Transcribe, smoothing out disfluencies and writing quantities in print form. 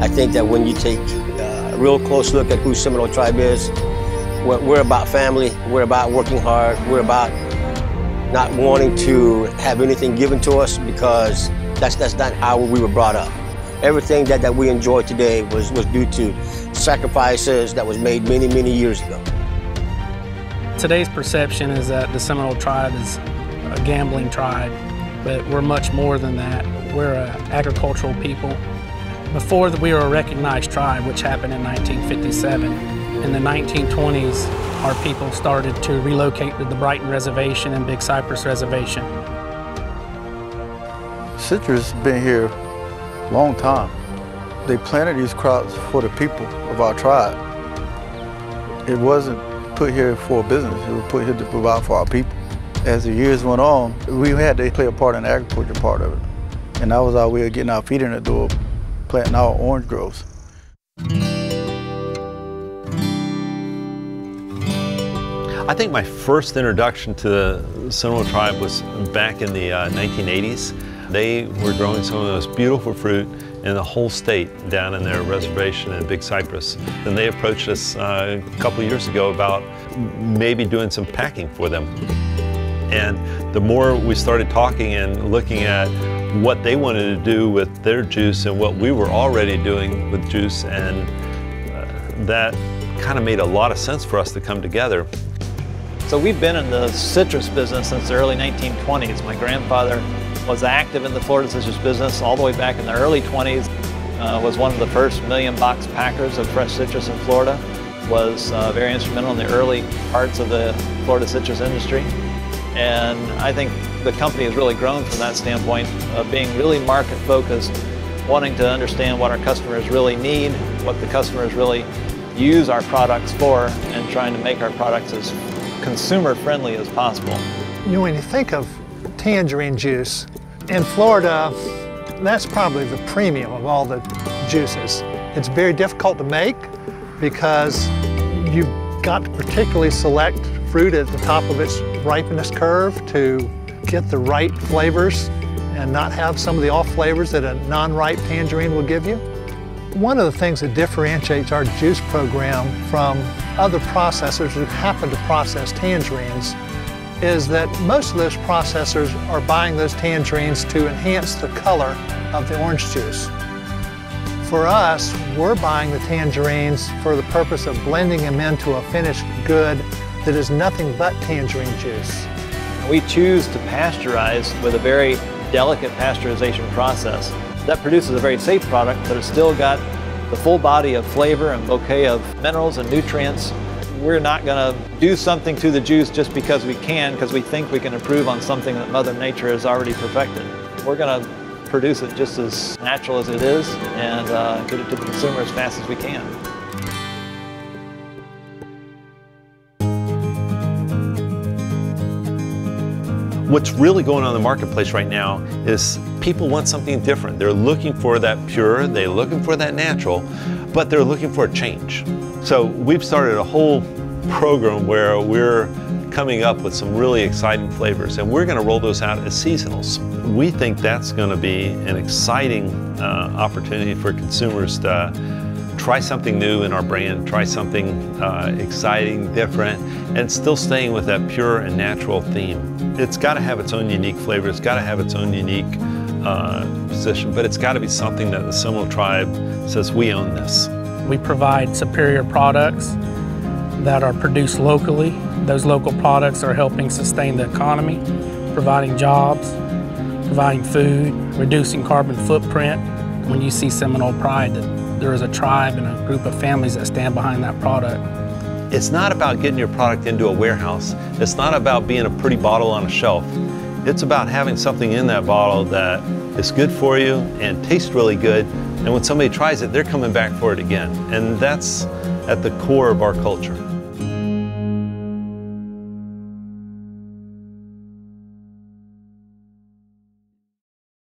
I think that when you take a real close look at who Seminole Tribe is, we're about family, we're about working hard, we're about not wanting to have anything given to us because that's not how we were brought up. Everything that we enjoy today was due to sacrifices that was made many, many years ago. Today's perception is that the Seminole Tribe is a gambling tribe, but we're much more than that. We're an agricultural people. Before we were a recognized tribe, which happened in 1957, in the 1920s, our people started to relocate to the Brighton Reservation and Big Cypress Reservation. Citrus has been here a long time. They planted these crops for the people of our tribe. It wasn't put here for business, it was put here to provide for our people. As the years went on, we had to play a part in the agriculture part of it. And that was our way of getting our feet in the door, planting our orange groves. I think my first introduction to the Seminole Tribe was back in the 1980s. They were growing some of the most beautiful fruit in the whole state down in their reservation in Big Cypress. And they approached us a couple years ago about maybe doing some packing for them. And the more we started talking and looking at what they wanted to do with their juice and what we were already doing with juice, and that kind of made a lot of sense for us to come together. So we've been in the citrus business since the early 1920s. My grandfather was active in the Florida citrus business all the way back in the early 20s, was one of the first million-box packers of fresh citrus in Florida, was very instrumental in the early parts of the Florida citrus industry. And I think the company has really grown from that standpoint of being really market-focused, wanting to understand what our customers really need, what the customers really use our products for, and trying to make our products as consumer-friendly as possible. You know, when you think of tangerine juice, in Florida, that's probably the premium of all the juices. It's very difficult to make because you've got to particularly select fruit at the top of its ripeness curve to get the right flavors and not have some of the off flavors that a non-ripe tangerine will give you. One of the things that differentiates our juice program from other processors who happen to process tangerines is that most of those processors are buying those tangerines to enhance the color of the orange juice. For us, we're buying the tangerines for the purpose of blending them into a finished good that is nothing but tangerine juice. We choose to pasteurize with a very delicate pasteurization process. That produces a very safe product, but it's still got the full body of flavor and bouquet of minerals and nutrients. We're not going to do something to the juice just because we can, because we think we can improve on something that Mother Nature has already perfected. We're going to produce it just as natural as it is and get it to the consumer as fast as we can. What's really going on in the marketplace right now is people want something different. They're looking for that pure, they're looking for that natural, but they're looking for a change. So we've started a whole program where we're coming up with some really exciting flavors, and we're going to roll those out as seasonals. We think that's going to be an exciting opportunity for consumers to try something new in our brand, try something exciting, different, and still staying with that pure and natural theme. It's got to have its own unique flavor, it's got to have its own unique position, but it's got to be something that the Seminole Tribe says, we own this. We provide superior products that are produced locally. Those local products are helping sustain the economy, providing jobs, providing food, reducing carbon footprint. When you see Seminole Pride, that there is a tribe and a group of families that stand behind that product. It's not about getting your product into a warehouse. It's not about being a pretty bottle on a shelf. It's about having something in that bottle that is good for you and tastes really good. And when somebody tries it, they're coming back for it again. And that's at the core of our culture.